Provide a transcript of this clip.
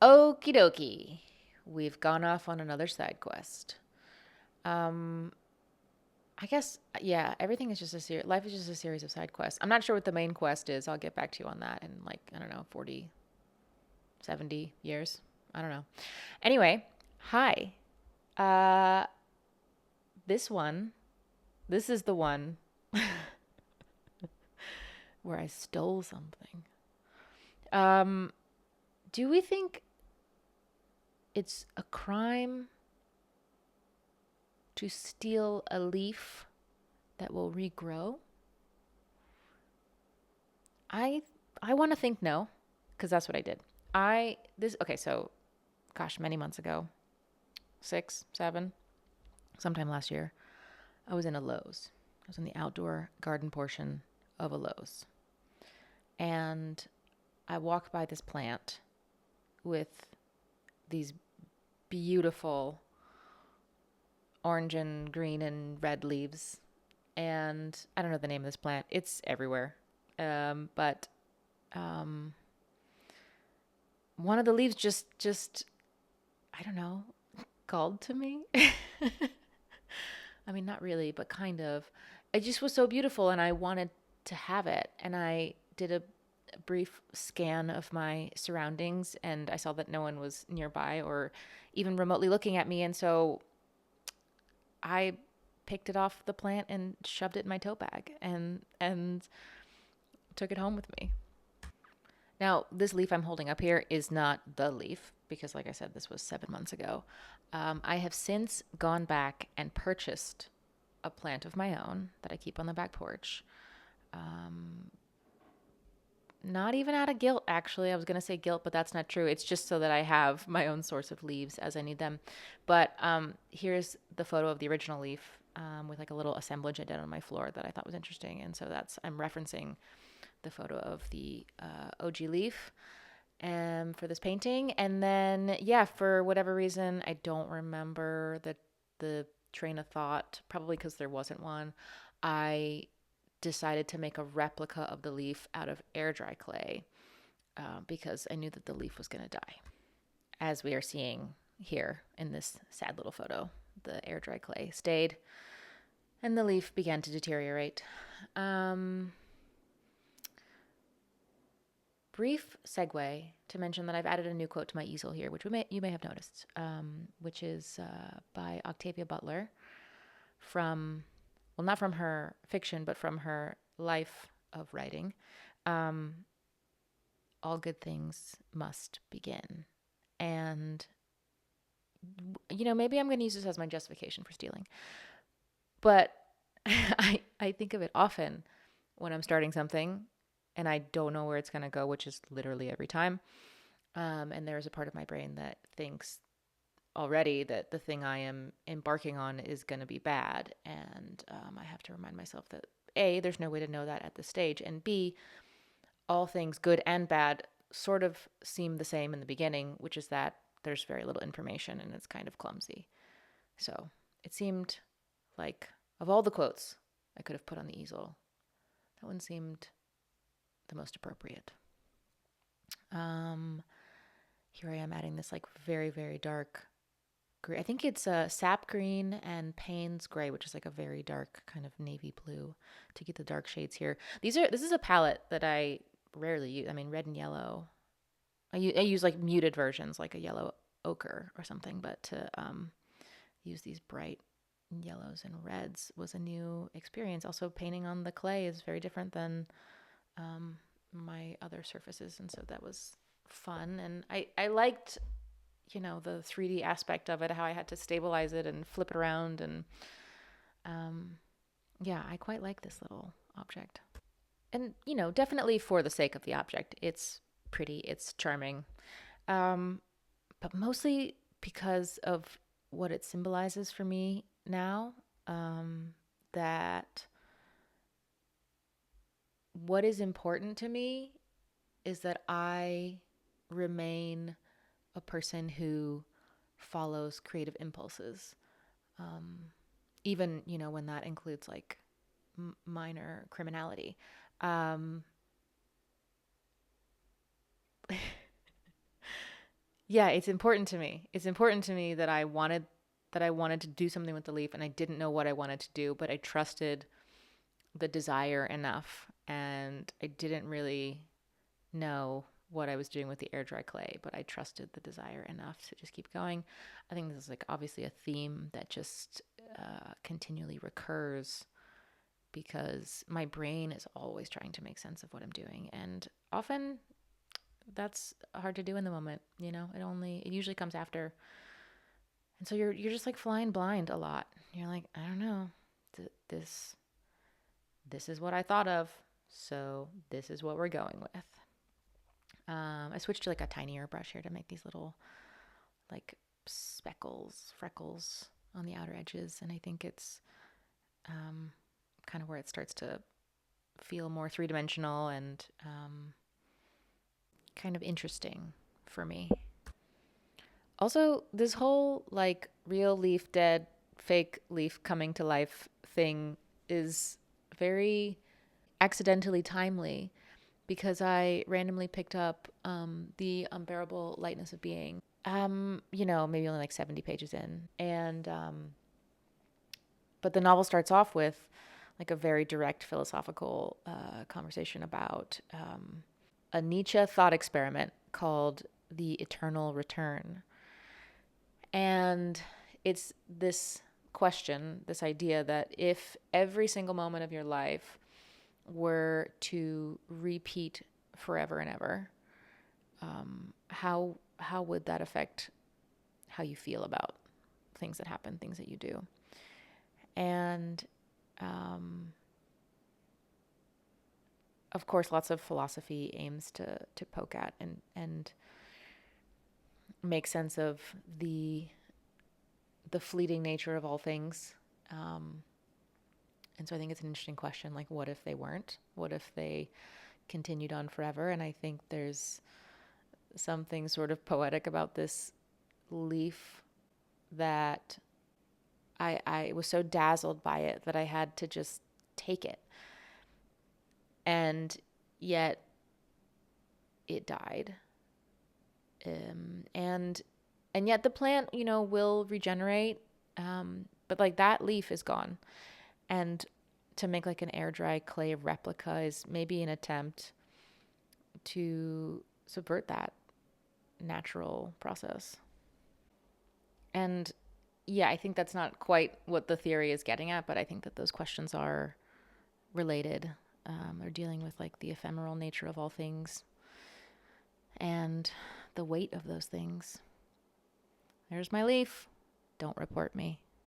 Okie dokie. We've gone off on another side quest. Um, I guess, yeah, everything is just a series. Life is just a series of side quests. I'm not sure what the main quest is. I'll get back to you on that in like, I don't know, 40, 70 years. I don't know. Anyway, hi. Uh, this one, this is the one where I stole something. Um, do we think it's a crime to steal a leaf that will regrow? I I want to think no, because that's what I did. I this okay. So, gosh, many months ago, 6, 7, sometime last year, I was in a Lowe's. I was in the outdoor garden portion of a Lowe's, and I walked by this plant with these beautiful orange and green and red leaves, and I don't know the name of this plant. It's everywhere, but um, one of the leaves just I don't know called to me. I mean, not really, but kind of. It just was so beautiful, and I wanted to have it. And I did a brief scan of my surroundings, and I saw that no one was nearby or even remotely looking at me. And so I picked it off the plant and shoved it in my tote bag and took it home with me. Now, this leaf I'm holding up here is not the leaf because, like I said, this was 7 months ago. I have since gone back and purchased a plant of my own that I keep on the back porch. Um, Not even out of guilt, actually. I was going to say guilt, but that's not true. It's just so that I have my own source of leaves as I need them. But here's the photo of the original leaf with like a little assemblage I did on my floor that I thought was interesting. And so I'm referencing the photo of the OG leaf for this painting. And then, yeah, for whatever reason, I don't remember the train of thought, probably because there wasn't one. I decided to make a replica of the leaf out of air dry clay because I knew that the leaf was going to die. As we are seeing here in this sad little photo, the air dry clay stayed and the leaf began to deteriorate. Um, Brief segue to mention that I've added a new quote to my easel here, which you may have noticed, which is by Octavia Butler from, well, not from her fiction, but from her life of writing. Um, all good things must begin. And, maybe I'm going to use this as my justification for stealing. But I think of it often when I'm starting something and I don't know where it's going to go, which is literally every time. And there's a part of my brain that thinks already that the thing I am embarking on is going to be bad. And I have to remind myself that A, there's no way to know that at this stage. And B, all things good and bad sort of seem the same in the beginning, which is that there's very little information and it's kind of clumsy. So it seemed like, of all the quotes I could have put on the easel, that one seemed the most appropriate. Um, Here I am adding this like very, very dark gray. I think it's sap green and Payne's gray, which is like a very dark kind of navy blue to get the dark shades here. This is a palette that I rarely use. I mean, red and yellow. I use like muted versions, like a yellow ochre or something, but to use these bright yellows and reds was a new experience. Also, painting on the clay is very different than my other surfaces, and so that was fun. And I liked, the 3D aspect of it, how I had to stabilize it and flip it around, and um, yeah, I quite like this little object. And definitely for the sake of the object, it's pretty, it's charming, um, but mostly because of what it symbolizes for me now. That what is important to me is that I remain a person who follows creative impulses, um, even when that includes like minor criminality. Um, Yeah, it's important to me. It's important to me that I wanted to do something with the leaf and I didn't know what I wanted to do, but I trusted the desire enough and I didn't really know what I was doing with the air dry clay, but I trusted the desire enough to just keep going. I think this is like obviously a theme that just continually recurs because my brain is always trying to make sense of what I'm doing. And often that's hard to do in the moment, you know? It usually comes after. And so you're just like flying blind a lot. You're like, I don't know. This is what I thought of. So this is what we're going with. I switched to like a tinier brush here to make these little like speckles, freckles on the outer edges. And I think it's kind of where it starts to feel more three dimensional and kind of interesting for me. Also, this whole like real leaf dead, fake leaf coming to life thing is very accidentally timely because I randomly picked up The Unbearable Lightness of Being. Maybe only like 70 pages in. And, but the novel starts off with like a very direct philosophical conversation about a Nietzsche thought experiment called The Eternal Return. And it's this question, this idea that if every single moment of your life were to repeat forever and ever, how would that affect how you feel about things that happen, things that you do? And of course, lots of philosophy aims to poke at and make sense of the fleeting nature of all things. And so I think it's an interesting question. Like, what if they weren't? What if they continued on forever? And I think there's something sort of poetic about this leaf that I was so dazzled by it that I had to just take it. And yet it died. And yet the plant, will regenerate. But like that leaf is gone. And to make like an air dry clay replica is maybe an attempt to subvert that natural process. And yeah, I think that's not quite what the theory is getting at, but I think that those questions are related. They're dealing with like the ephemeral nature of all things and the weight of those things. There's my leaf. Don't report me.